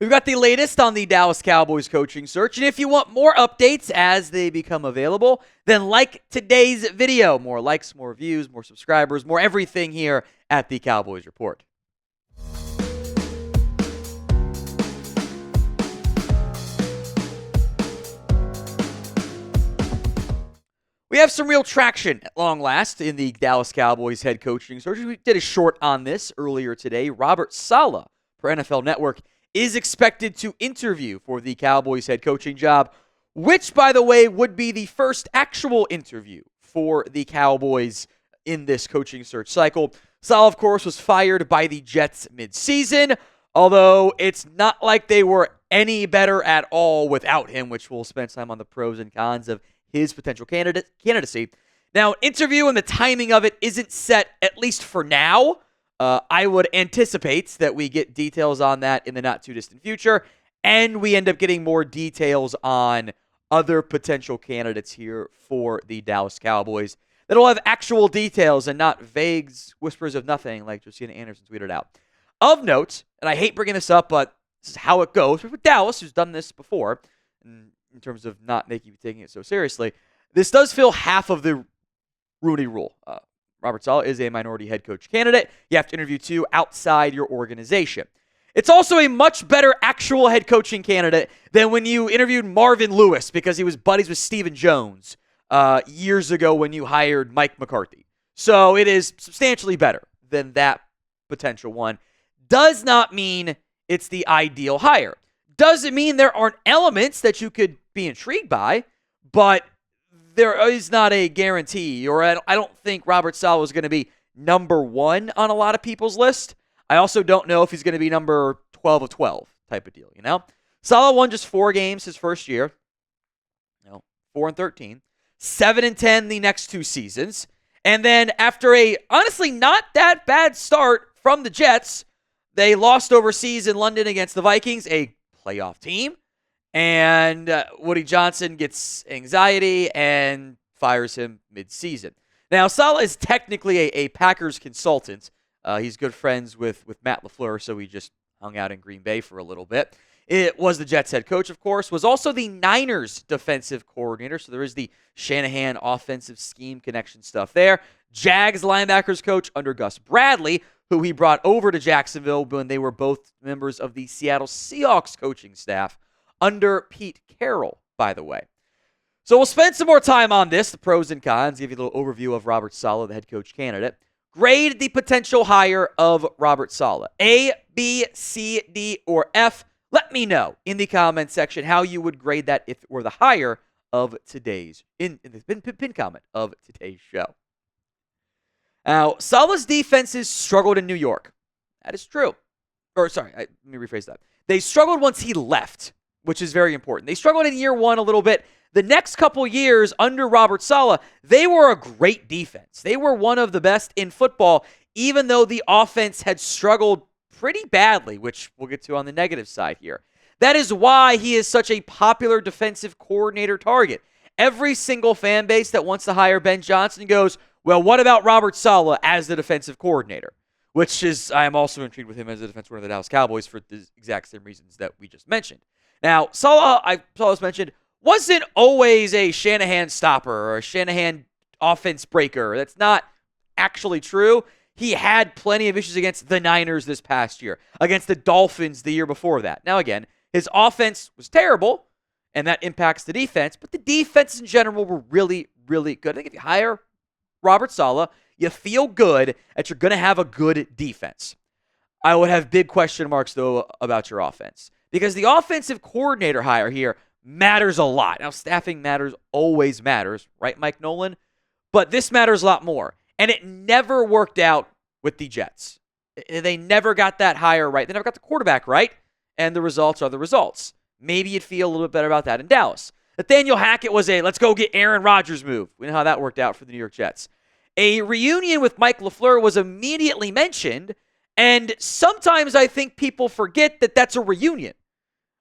We've got the latest on the Dallas Cowboys coaching search, and if you want more updates as they become available, then like today's video. More likes, more views, more subscribers, more everything here at the Cowboys Report. We have some real traction at long last in the Dallas Cowboys head coaching search. We did a short on this earlier today. Robert Saleh for NFL Network is expected to interview for the Cowboys head coaching job, which, by the way, would be the first actual interview for the Cowboys in this coaching search cycle. Saleh, of course, was fired by the Jets midseason, although it's not like they were any better at all without him, which we'll spend time on the pros and cons of his potential candidacy. Now, interview and the timing of it isn't set, at least for now. I would anticipate that we get details on that in the not-too-distant future, and we end up getting more details on other potential candidates here for the Dallas Cowboys that'll have actual details and not vague whispers of nothing like Josina Anderson tweeted out. Of note, and I hate bringing this up, but this is how it goes with Dallas, who's done this before, in terms of not taking it so seriously, this does fill half of the Rooney Rule. Robert Saleh is a minority head coach candidate. You have to interview two outside your organization. It's also a much better actual head coaching candidate than when you interviewed Marvin Lewis because he was buddies with Stephen Jones years ago when you hired Mike McCarthy. So it is substantially better than that potential one. Does not mean it's the ideal hire. Doesn't mean there aren't elements that you could be intrigued by, but there is not a guarantee, or I don't think Robert Saleh is going to be number one on a lot of people's list. I also don't know if he's going to be number 12 of 12 type of deal, you know? Saleh won just 4 games his first year. 4-13. 7-10 the next 2 seasons. And then after a, honestly, not that bad start from the Jets, they lost overseas in London against the Vikings, a playoff team. And Woody Johnson gets anxiety and fires him mid-season. Now, Saleh is technically a Packers consultant. He's good friends with Matt LaFleur, so he just hung out in Green Bay for a little bit. It was the Jets head coach, of course, was also the Niners defensive coordinator, so there is the Shanahan offensive scheme connection stuff there. Jags linebackers coach under Gus Bradley, who he brought over to Jacksonville when they were both members of the Seattle Seahawks coaching staff under Pete Carroll, by the way. So we'll spend some more time on this, the pros and cons, give you a little overview of Robert Saleh, the head coach candidate. Grade the potential hire of Robert Saleh. A, B, C, D, or F. Let me know in the comment section how you would grade that if it were the hire of today's, in the pin comment of today's show. Now, Saleh's defenses struggled in New York. That is true. Let me rephrase that. They struggled once he left, which is very important. They struggled in year 1 a little bit. The next couple years under Robert Saleh, they were a great defense. They were one of the best in football, even though the offense had struggled pretty badly, which we'll get to on the negative side here. That is why he is such a popular defensive coordinator target. Every single fan base that wants to hire Ben Johnson goes, well, what about Robert Saleh as the defensive coordinator? Which is, I am also intrigued with him as a defensive coordinator of the Dallas Cowboys for the exact same reasons that we just mentioned. Now, Saleh, I saw this mentioned, wasn't always a Shanahan stopper or a Shanahan offense breaker. That's not actually true. He had plenty of issues against the Niners this past year, against the Dolphins the year before that. Now, again, his offense was terrible, and that impacts the defense, but the defense in general were really, really good. I think if you hire Robert Saleh, you feel good that you're going to have a good defense. I would have big question marks, though, about your offense, because the offensive coordinator hire here matters a lot. Now, staffing always matters, right, Mike Nolan? But this matters a lot more. And it never worked out with the Jets. They never got that hire right. They never got the quarterback right. And the results are the results. Maybe you'd feel a little bit better about that in Dallas. Nathaniel Hackett was a let's go get Aaron Rodgers move. We know how that worked out for the New York Jets. A reunion with Mike LaFleur was immediately mentioned. And sometimes I think people forget that that's a reunion.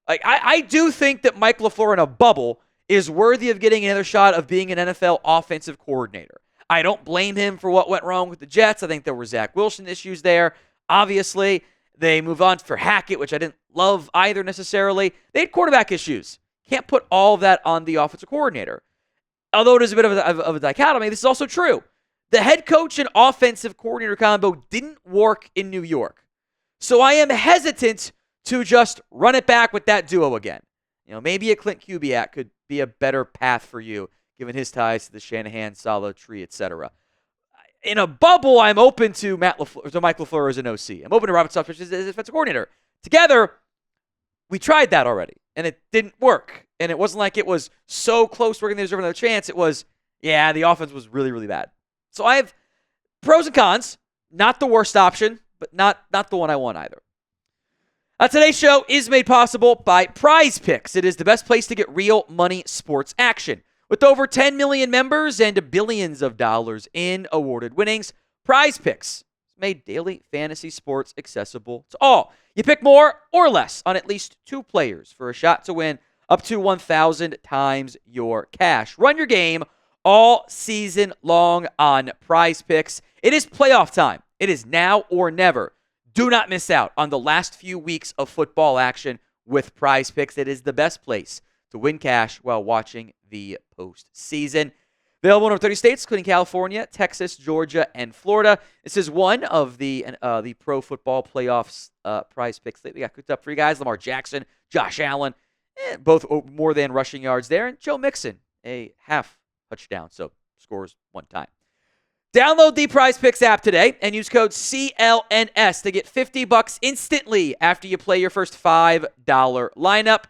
Like I do think that Mike LaFleur in a bubble is worthy of getting another shot of being an NFL offensive coordinator. I don't blame him for what went wrong with the Jets. I think there were Zach Wilson issues there. Obviously, They move on for Hackett, which I didn't love either necessarily. They had quarterback issues. Can't put all of that on the offensive coordinator. Although it is a bit of a dichotomy, this is also true. The head coach and offensive coordinator combo didn't work in New York. So I am hesitant to just run it back with that duo again. Maybe a Clint Kubiak could be a better path for you, given his ties to the Shanahan, Saleh tree, etc. In a bubble, I'm open to Mike LaFleur as an OC. I'm open to Robert Saleh as defensive coordinator. Together, we tried that already, and it didn't work. And it wasn't like it was so close we're going to deserve another chance. It was, the offense was really, really bad. So I have pros and cons. Not the worst option, but not the one I want either. Today's show is made possible by Prize Picks. It is the best place to get real money sports action. With over 10 million members and billions of dollars in awarded winnings, Prize Picks made daily fantasy sports accessible to all. You pick more or less on at least 2 players for a shot to win up to 1,000 times your cash. Run your game all season long on Prize Picks. It is playoff time. It is now or never. Do not miss out on the last few weeks of football action with Prize Picks. It is the best place to win cash while watching the postseason. Available in over 30 states, including California, Texas, Georgia, and Florida. This is one of the Pro Football Playoffs Prize Picks that we got cooked up for you guys. Lamar Jackson, Josh Allen, both more than rushing yards there. And Joe Mixon, a half touchdown, so scores 1 time. Download the Prize Picks app today and use code CLNS to get $50 instantly after you play your first $5 lineup.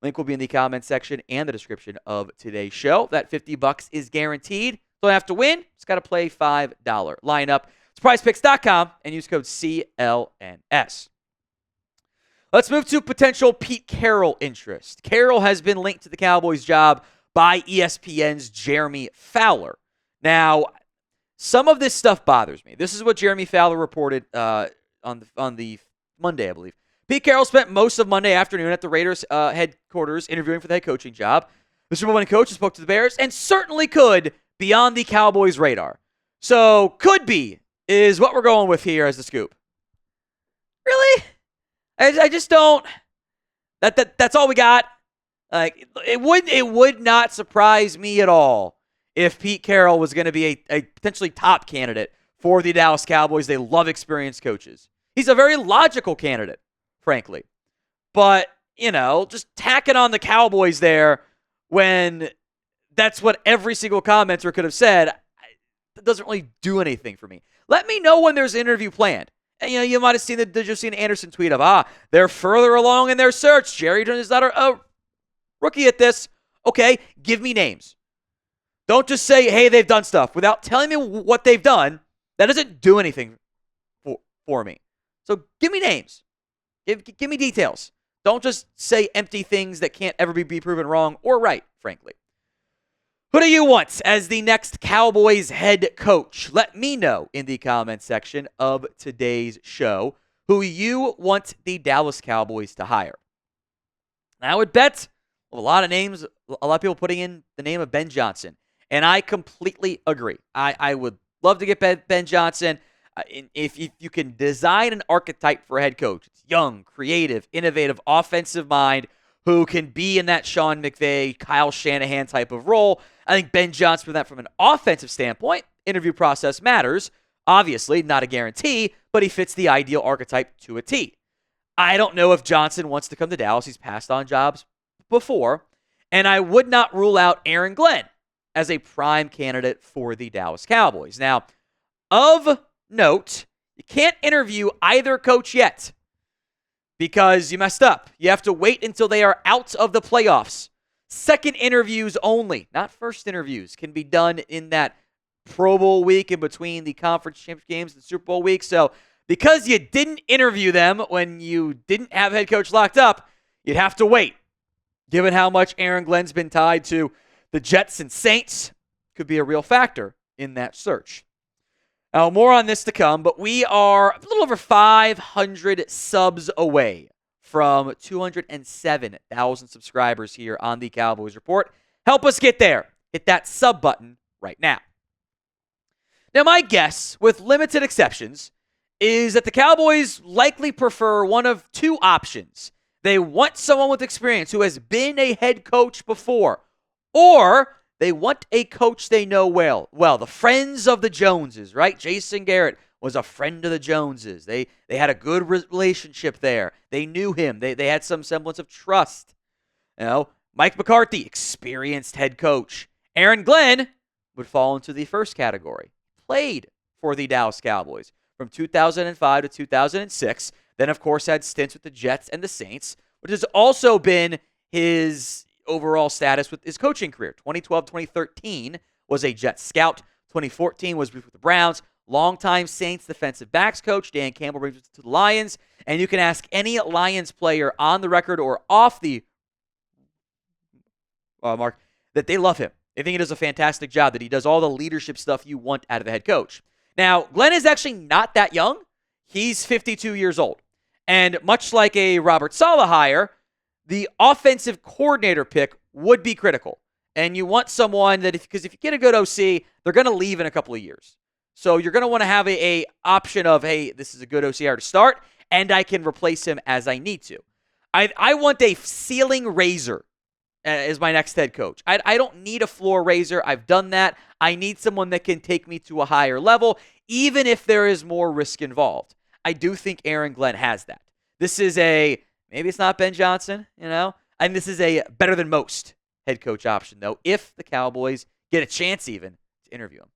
Link will be in the comment section and the description of today's show. That $50 is guaranteed. Don't have to win. Just got to play $5 lineup. It's prizepicks.com and use code CLNS. Let's move to potential Pete Carroll interest. Carroll has been linked to the Cowboys job by ESPN's Jeremy Fowler. Now, some of this stuff bothers me. This is what Jeremy Fowler reported on the Monday, I believe. Pete Carroll spent most of Monday afternoon at the Raiders headquarters interviewing for the head coaching job. The Super Bowl winning coach spoke to the Bears and certainly could be on the Cowboys' radar. So, could be is what we're going with here as the scoop. Really? I just don't. That's all we got. Like it would not surprise me at all if Pete Carroll was going to be a potentially top candidate for the Dallas Cowboys. They love experienced coaches. He's a very logical candidate, frankly. But, just tacking on the Cowboys there when that's what every single commenter could have said, that doesn't really do anything for me. Let me know when there's an interview planned. And, you might have seen the Josina Anderson tweet of, they're further along in their search. Jerry Jones is not a rookie at this. Okay, give me names. Don't just say, hey, they've done stuff without telling me what they've done. That doesn't do anything for me. So give me names. Give me details. Don't just say empty things that can't ever be proven wrong or right, frankly. Who do you want as the next Cowboys head coach? Let me know in the comment section of today's show who you want the Dallas Cowboys to hire. I would bet a lot of names, a lot of people putting in the name of Ben Johnson. And I completely agree. I would love to get Ben Johnson. If you can design an archetype for a head coach, it's young, creative, innovative, offensive mind who can be in that Sean McVay, Kyle Shanahan type of role. I think Ben Johnson, from an offensive standpoint, interview process matters. Obviously, not a guarantee, but he fits the ideal archetype to a T. I don't know if Johnson wants to come to Dallas. He's passed on jobs before. And I would not rule out Aaron Glenn as a prime candidate for the Dallas Cowboys. Now, of note, you can't interview either coach yet because you messed up. You have to wait until they are out of the playoffs. Second interviews only, not first interviews, can be done in that Pro Bowl week in between the conference championship games and the Super Bowl week. So because you didn't interview them when you didn't have head coach locked up, you'd have to wait. Given how much Aaron Glenn's been tied to the Jets and Saints, could be a real factor in that search. Now, more on this to come, but we are a little over 500 subs away from 207,000 subscribers here on the Cowboys Report. Help us get there. Hit that sub button right now. Now, my guess, with limited exceptions, is that the Cowboys likely prefer one of two options. They want someone with experience who has been a head coach before, or they want a coach they know well. Well, the friends of the Joneses, right? Jason Garrett was a friend of the Joneses. They had a good relationship there. They knew him. They had some semblance of trust. Mike McCarthy, experienced head coach. Aaron Glenn would fall into the first category. Played for the Dallas Cowboys from 2005 to 2006. Then, of course, had stints with the Jets and the Saints, which has also been his overall status with his coaching career. 2012-2013 was a Jets scout. 2014 was with the Browns. Longtime Saints defensive backs coach. Dan Campbell brings it to the Lions. And you can ask any Lions player on the record or off the mark that they love him. They think he does a fantastic job, that he does all the leadership stuff you want out of a head coach. Now, Glenn is actually not that young. He's 52 years old. And much like a Robert Saleh hire, the offensive coordinator pick would be critical. And you want someone that, because if you get a good OC, they're going to leave in a couple of years. So you're going to want to have a option of, hey, this is a good OC hire to start, and I can replace him as I need to. I want a ceiling raiser as my next head coach. I don't need a floor raiser. I've done that. I need someone that can take me to a higher level, even if there is more risk involved. I do think Aaron Glenn has that. This is maybe it's not Ben Johnson, and this is a better than most head coach option, though, if the Cowboys get a chance even to interview him.